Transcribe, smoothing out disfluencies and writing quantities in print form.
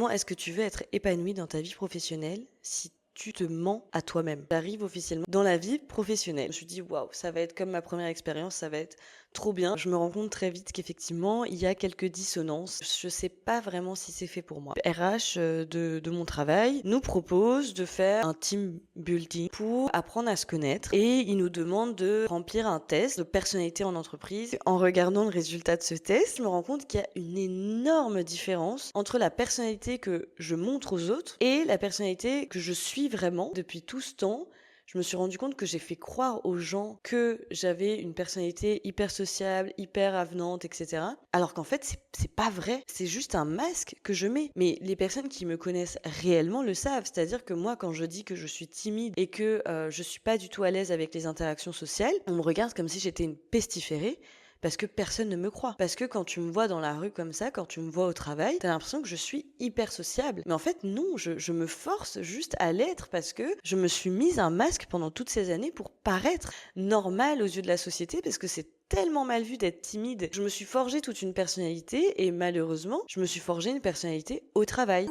Comment est-ce que tu veux être épanoui dans ta vie professionnelle si tu te mens à toi-même? J'arrive officiellement dans la vie professionnelle. Je me suis dit: «Waouh, ça va être comme ma première expérience, ça va être trop bien». Je me rends compte très vite qu'effectivement, il y a quelques dissonances. Je sais pas vraiment si c'est fait pour moi. Le RH, de mon travail nous propose de faire un team building pour apprendre à se connaître et il nous demande de remplir un test de personnalité en entreprise. En regardant le résultat de ce test, je me rends compte qu'il y a une énorme différence entre la personnalité que je montre aux autres et la personnalité que je suis vraiment. Depuis tout ce temps, je me suis rendu compte que j'ai fait croire aux gens que j'avais une personnalité hyper sociable, hyper avenante, etc. Alors qu'en fait, c'est pas vrai. C'est juste un masque que je mets. Mais les personnes qui me connaissent réellement le savent. C'est-à-dire que moi, quand je dis que je suis timide et que je suis pas du tout à l'aise avec les interactions sociales, on me regarde comme si j'étais une pestiférée. Parce que personne ne me croit. Parce que quand tu me vois dans la rue comme ça, quand tu me vois au travail, t'as l'impression que je suis hyper sociable. Mais en fait, non, je me force juste à l'être parce que je me suis mise un masque pendant toutes ces années pour paraître normale aux yeux de la société parce que c'est tellement mal vu d'être timide. Je me suis forgé toute une personnalité et malheureusement, je me suis forgé une personnalité au travail.